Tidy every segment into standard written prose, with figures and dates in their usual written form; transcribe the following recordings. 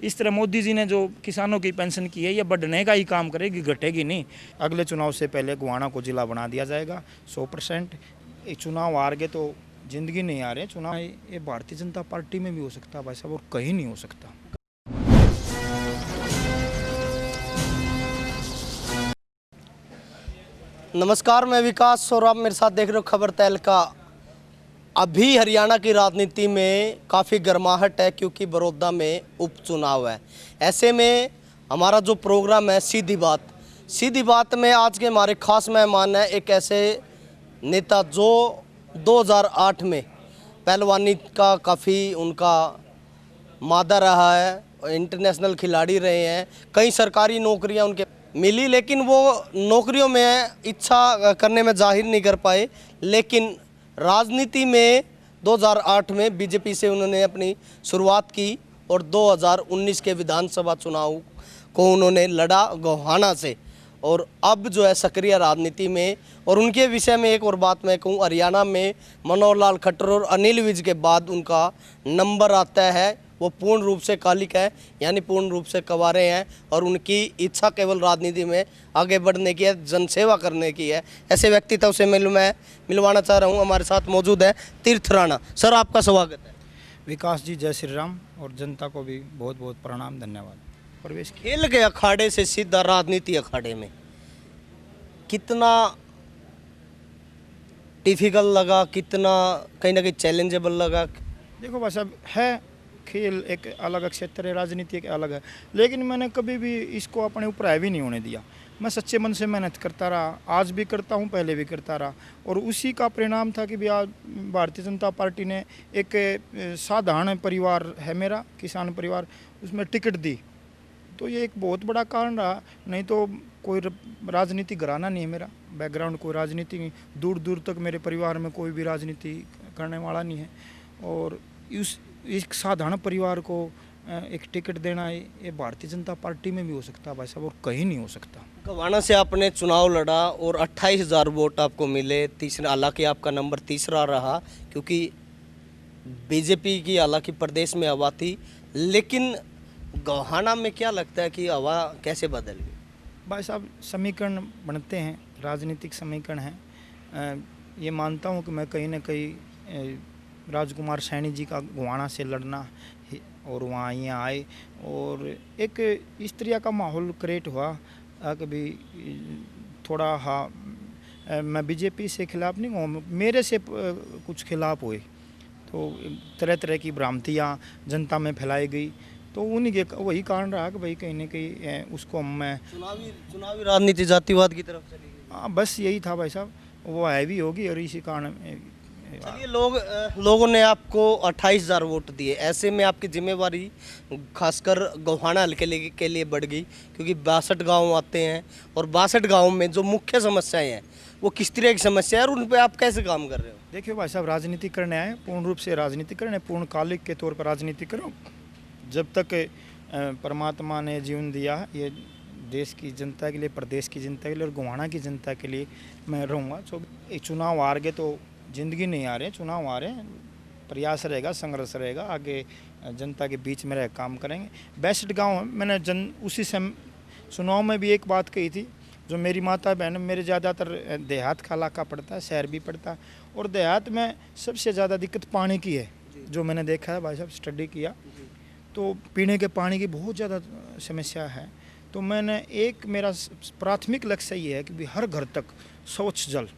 इस तरह मोदी जी ने जो किसानों की पेंशन की है ये बढ़ने का ही काम करेगी, घटेगी नहीं। अगले चुनाव से पहले गोहाना को जिला बना दिया जाएगा 100%। चुनाव हार गए तो जिंदगी नहीं आ रहे चुनाव, ये भारतीय जनता पार्टी में भी हो सकता है भाई साहब, और कहीं नहीं हो सकता। नमस्कार, मैं विकास और आप मेरे साथ देख रहे हो खबर तहलका। अभी हरियाणा की राजनीति में काफ़ी गर्माहट है क्योंकि बड़ौदा में उपचुनाव है। ऐसे में हमारा जो प्रोग्राम है सीधी बात में आज के हमारे खास मेहमान हैं एक ऐसे नेता जो 2008 में पहलवानी का काफ़ी उनका मादा रहा है, इंटरनेशनल खिलाड़ी रहे हैं, कई सरकारी नौकरियां उनके मिली, लेकिन वो नौकरियों में इच्छा करने में जाहिर नहीं कर पाए। लेकिन राजनीति में 2008 में बीजेपी से उन्होंने अपनी शुरुआत की और 2019 के विधानसभा चुनाव को उन्होंने लड़ा गोहाना से, और अब जो है सक्रिय राजनीति में। और उनके विषय में एक और बात मैं कहूँ, हरियाणा में मनोहर लाल खट्टर और अनिल विज के बाद उनका नंबर आता है वो पूर्ण रूप से कालिक है, यानी पूर्ण रूप से कवारे हैं, और उनकी इच्छा केवल राजनीति में आगे बढ़ने की है, जनसेवा करने की है। ऐसे व्यक्तित्व से मैं मिलवाना चाह रहा हूँ। हमारे साथ मौजूद है तीर्थ राणा। सर, आपका स्वागत है। विकास जी, जय श्री राम, और जनता को भी बहुत बहुत प्रणाम, धन्यवाद। प्रवेश खेल के अखाड़े से सीधा राजनीति अखाड़े में कितना डिफिकल्ट लगा, कितना कहीं ना कहीं चैलेंजेबल लगा? देखो भाई साहब, है खेल एक अलग क्षेत्र है, राजनीति एक अलग है, लेकिन मैंने कभी भी इसको अपने ऊपर हावी नहीं होने दिया। मैं सच्चे मन से मेहनत करता रहा, आज भी करता हूँ, पहले भी करता रहा, और उसी का परिणाम था कि भी आज भारतीय जनता पार्टी ने एक साधारण परिवार है मेरा, किसान परिवार, उसमें टिकट दी, तो ये एक बहुत बड़ा कारण रहा। नहीं तो कोई राजनीति घराना नहीं है मेरा, बैकग्राउंड कोई राजनीति नहीं, दूर दूर तक मेरे परिवार में कोई भी राजनीति करने वाला नहीं है। और एक साधारण परिवार को एक टिकट देना है, ये भारतीय जनता पार्टी में भी हो सकता है भाई साहब, और कहीं नहीं हो सकता। गोहाना से आपने चुनाव लड़ा और 28,000 वोट आपको मिले, तीसरा, हालांकि आपका नंबर तीसरा रहा क्योंकि बीजेपी की हालांकि प्रदेश में हवा थी, लेकिन गोहाना में क्या लगता है कि हवा कैसे बदल गई? भाई साहब, समीकरण बनते हैं, राजनीतिक समीकरण हैं। ये मानता हूँ कि मैं कहीं ना कहीं राजकुमार सैनी जी का गोहाना से लड़ना और वहाँ यहाँ आए, और एक इस तरह का माहौल क्रिएट हुआ कि भी थोड़ा, हाँ, मैं बीजेपी से खिलाफ नहीं हूँ, मेरे से कुछ खिलाफ हुए, तो तरह तरह की भ्रांतियाँ जनता में फैलाई गई, तो उन्हीं के वही कारण रहा कि भाई कहीं ना कहीं उसको मैं चुनावी राजनीति जातिवाद की तरफ चली गई। हाँ, बस यही था भाई साहब, वो हैवी होगी, और इसी कारण। चलिए, लोगों ने आपको 28,000 वोट दिए, ऐसे में आपकी जिम्मेवारी खासकर गोहाना हल्के के लिए बढ़ गई क्योंकि 62 गांव आते हैं, और 62 गांव में जो मुख्य समस्याएं हैं वो किस तरह की समस्या है और उन पर आप कैसे काम कर रहे हो? देखिए भाई साहब, राजनीति करने आए, पूर्ण रूप से राजनीति करने, पूर्णकालिक के तौर पर राजनीति करो। जब तक परमात्मा ने जीवन दिया है, ये देश की जनता के लिए, प्रदेश की जनता के लिए और गोहाना की जनता के लिए मैं रहूँगा। चुनाव हार गए तो जिंदगी नहीं आ रहे, चुनाव आ रहे हैं, प्रयास रहेगा, संघर्ष रहेगा, आगे जनता के बीच में रह काम करेंगे। 62 गांव मैंने उसी चुनाव में भी एक बात कही थी, जो मेरी माता बहन, मेरे ज़्यादातर देहात का इलाका पड़ता है, शहर भी पड़ता है, और देहात में सबसे ज़्यादा दिक्कत पानी की है, जो मैंने देखा है भाई साहब, स्टडी किया, तो पीने के पानी की बहुत ज़्यादा समस्या है। तो मेरा प्राथमिक लक्ष्य ये है कि भी हर घर तक स्वच्छ जल,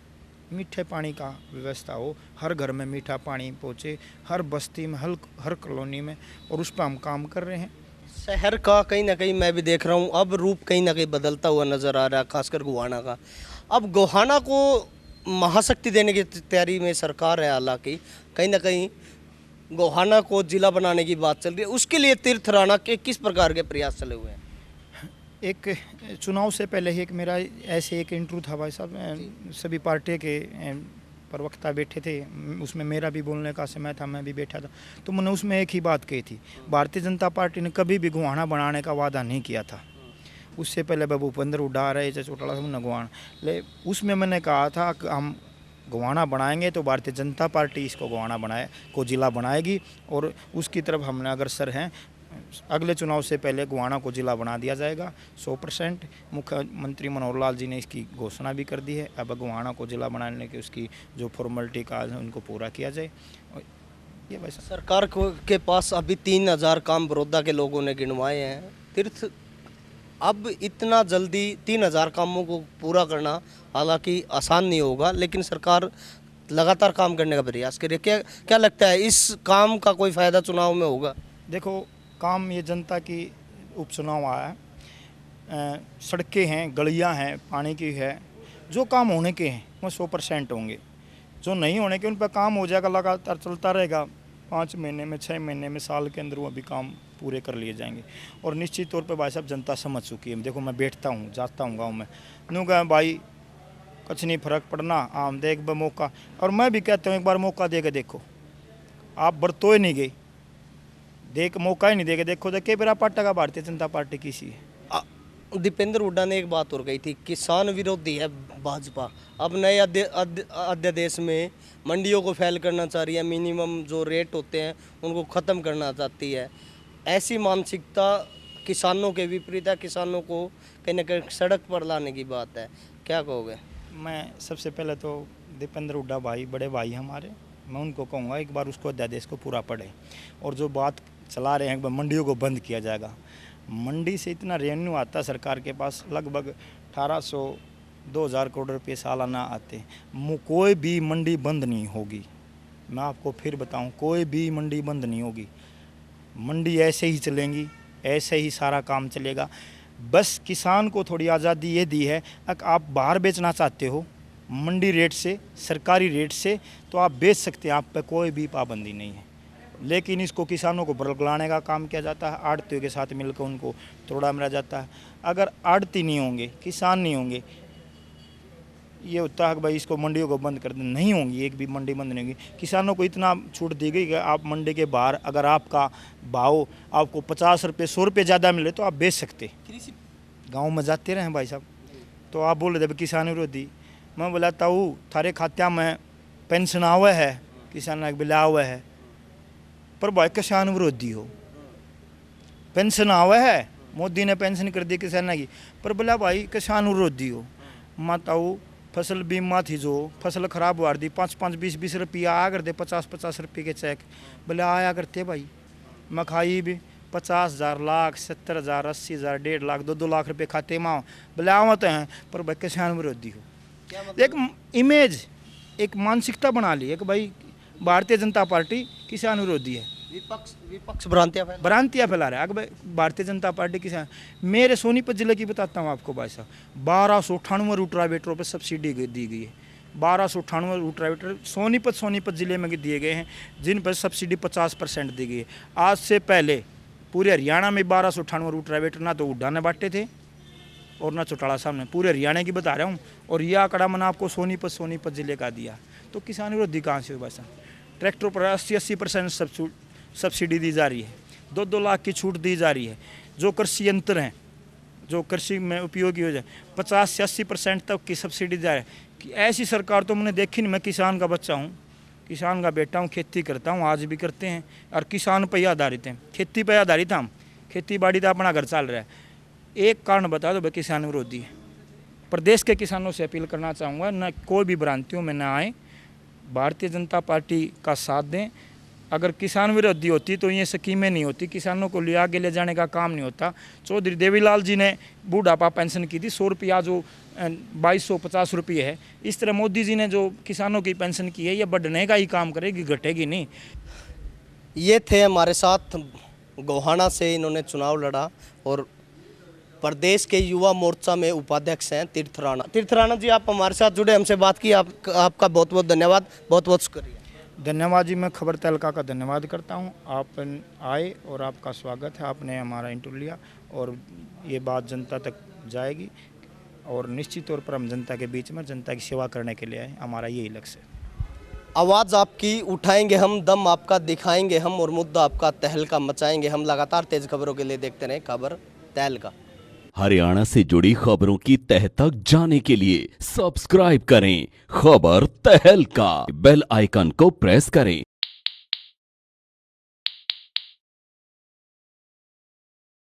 मीठे पानी का व्यवस्था हो, हर घर में मीठा पानी पहुँचे, हर बस्ती में, हर कॉलोनी में, और उस पर हम काम कर रहे हैं। शहर का कहीं ना कहीं मैं भी देख रहा हूँ अब रूप कहीं ना कहीं बदलता हुआ नज़र आ रहा है, खासकर गोहाना का। अब गोहाना को महाशक्ति देने की तैयारी में सरकार है, हालांकि कहीं ना कहीं गोहाना को जिला बनाने की बात चल रही है, उसके लिए तीर्थ राणा के किस प्रकार के प्रयास चले हुए हैं? एक चुनाव से पहले ही मेरा ऐसे एक इंटरव्यू था भाई साहब, सभी पार्टी के प्रवक्ता बैठे थे, उसमें मेरा भी बोलने का समय था, मैं भी बैठा था, तो मैंने उसमें एक ही बात कही थी, भारतीय जनता पार्टी ने कभी भी गोहाना बनाने का वादा नहीं किया था। उससे पहले बाबू भूपेंद्र उड़ा रहे थे, चौटाला से गोहाना, ले उसमें मैंने कहा था कि हम गोहाना बनाएंगे तो भारतीय जनता पार्टी इसको गोहाना को जिला बनाएगी, और उसकी तरफ हमने अग्रसर हैं। अगले चुनाव से पहले गोहाना को जिला बना दिया जाएगा 100%। मुख्यमंत्री मनोहर लाल जी ने इसकी घोषणा भी कर दी है। अब गोहाना को जिला बनाने की उसकी जो फॉर्मेलिटी का है उनको पूरा किया जाए। ये बस सरकार के पास अभी 3000 काम बड़ौदा के लोगों ने गिनवाए हैं। तीर्थ, अब इतना जल्दी 3000 कामों को पूरा करना हालांकि आसान नहीं होगा, लेकिन सरकार लगातार काम करने का प्रयास करे। क्या लगता है इस काम का कोई फ़ायदा चुनाव में होगा? देखो, काम ये जनता की उपचुनाव आया है, सड़कें हैं, गलियां हैं, पानी की है, जो काम होने के हैं वो 100% होंगे। जो नहीं होने के उन पर काम हो जाएगा, लगातार चलता रहेगा। 5 महीने में, 6 महीने में, साल के अंदर वो अभी काम पूरे कर लिए जाएंगे। और निश्चित तौर पे भाई साहब जनता समझ चुकी है। देखो, मैं बैठता हूँ, जाता हूँ गाँव में, नू कहा भाई कुछ नहीं फर्क पड़ना, आम देख ब मौका। और मैं भी कहता हूँ एक बार मौका दे के देखो, आप बरतोए नहीं गए, देख मौका ही नहीं देके देखो तो के बेरा पार्टी का भारतीय जनता पार्टी किसी है। दीपेंद्र हुड्डा ने एक बात और कही थी, किसान विरोधी है भाजपा। अब नए अध्यादेश में मंडियों को फैल करना चाह रही है, मिनिमम जो रेट होते हैं उनको ख़त्म करना चाहती है। ऐसी मानसिकता किसानों के विपरीत है, किसानों को कहीं ना कहीं सड़क पर लाने की बात है। क्या कहोगे? मैं सबसे पहले तो दीपेंद्र हुड्डा भाई, बड़े भाई हमारे, मैं उनको कहूँगा एक बार उसको अध्यादेश को पूरा पढ़े। और जो बात चला रहे हैं मंडियों को बंद किया जाएगा, मंडी से इतना रेवेन्यू आता है सरकार के पास, लगभग 1800-2000 करोड़ रुपये सालाना आते हैं। कोई भी मंडी बंद नहीं होगी, मैं आपको फिर बताऊं, कोई भी मंडी बंद नहीं होगी। मंडी ऐसे ही चलेंगी, ऐसे ही सारा काम चलेगा। बस किसान को थोड़ी आज़ादी ये दी है, अगर आप बाहर बेचना चाहते हो मंडी रेट से, सरकारी रेट से, तो आप बेच सकते हैं, आप पे कोई भी पाबंदी नहीं है। लेकिन इसको किसानों को बरगलाने का काम किया जाता है, आड़तियों के साथ मिलकर उनको तोड़ा मरा जाता है। अगर आड़ती नहीं होंगे, किसान नहीं होंगे, ये होता है कि भाई इसको मंडियों को बंद कर दें, नहीं होंगी, एक भी मंडी बंद नहीं होगी। किसानों को इतना छूट दी गई कि आप मंडी के बाहर अगर आपका भाव आपको 50 रुपये 100 रुपये ज़्यादा मिले तो आप बेच सकते। गाँव में जाते रहे भाई साहब, तो आप बोल रहे थे किसान विरोधी, मैं बोलाता हूँ थारे खात्या में पेंशन आवे है, किसान बिला हुआ है, पर भाई किसान विरोधी हो, पेंशन आवे है, मोदी ने पेंशन कर दी किसान की, पर बोला भाई किसान विरोधी हो। माताऊ फसल बीमा थी, जो फसल खराब हुआ दी 5-5, 20-20 रुपया आया करते, 50-50 रुपये के चेक बोले आया करते भाई। मखाई भी 50,000, लाख, 70,000, 80,000, 1.5 लाख, 2-2 लाख रुपये खाते में बोले आवत हैं, पर भाई किसान विरोधी हो। एक इमेज, एक मानसिकता बना ली है कि भाई भारतीय जनता पार्टी किसान विरोधी है। विपक्ष भ्रांतियाँ फैला रहा है। अगर भारतीय जनता पार्टी किसान, मेरे सोनीपत जिले की बताता हूँ आपको भाई साहब, 1298 रूटरावेटरों पर सब्सिडी दी गई है। 1298 रूटरावेटर सोनीपत जिले में दिए गए हैं, जिन पर सब्सिडी 50% दी गई है। आज से पहले पूरे हरियाणा में 1298 रूटरावेटर ना तो हुड्डा ने बांटे थे और ना चौटाला साहब ने, पूरे हरियाणा की बता रहा हूँ। और यह आंकड़ा मैंने आपको सोनीपत जिले का दिया। तो किसान विरोधी कहाँ से हो भाई साहब? ट्रैक्टर पर 80% सब्सिडी दी जा रही है, 2-2 लाख की छूट दी जा रही है। जो कृषि यंत्र हैं, जो कृषि में उपयोगी हो जाए, 50 से 80% तक की सब्सिडी जा रही है। कि ऐसी सरकार तो मैंने देखी नहीं। मैं किसान का बच्चा हूँ, किसान का बेटा हूँ, खेती करता हूँ, आज भी करते हैं, और किसान पर ही आधारित हैं, खेती पर आधारित हम, खेती बाड़ी तो अपना घर चल रहा है। एक कारण बता दो भाई किसान विरोधी है। प्रदेश के किसानों से अपील करना चाहूँगा, न कोई भी भ्रांतियों में ना आए, भारतीय जनता पार्टी का साथ दें। अगर किसान विरोधी होती तो ये स्कीमें नहीं होती, किसानों को ले आगे ले जाने का काम नहीं होता। चौधरी देवीलाल जी ने बूढ़ापा पेंशन की थी, 100 रुपया जो 2250 रुपये है। इस तरह मोदी जी ने जो किसानों की पेंशन की है, ये बढ़ने का ही काम करेगी, घटेगी नहीं। ये थे हमारे साथ गोहाना से, इन्होंने चुनाव लड़ा और प्रदेश के युवा मोर्चा में उपाध्यक्ष हैं तीर्थ राणा जी, आप हमारे साथ जुड़े, हमसे बात की, आपका बहुत बहुत धन्यवाद, बहुत बहुत शुक्रिया। धन्यवाद जी, मैं खबर तहलका का धन्यवाद करता हूं। आप आए और आपका स्वागत है, आपने हमारा इंटरव्यू लिया और ये बात जनता तक जाएगी। और निश्चित तौर पर हम जनता के बीच में जनता की सेवा करने के लिए आए, हमारा यही लक्ष्य है। आवाज़ आपकी उठाएंगे हम, दम आपका दिखाएंगे हम, और मुद्दा आपका तहलका मचाएंगे हम। लगातार तेज खबरों के लिए देखते रहें खबर तहलका। हरियाणा से जुड़ी खबरों की तह तक जाने के लिए सब्सक्राइब करें खबर तहलका, बेल आइकन को प्रेस करें।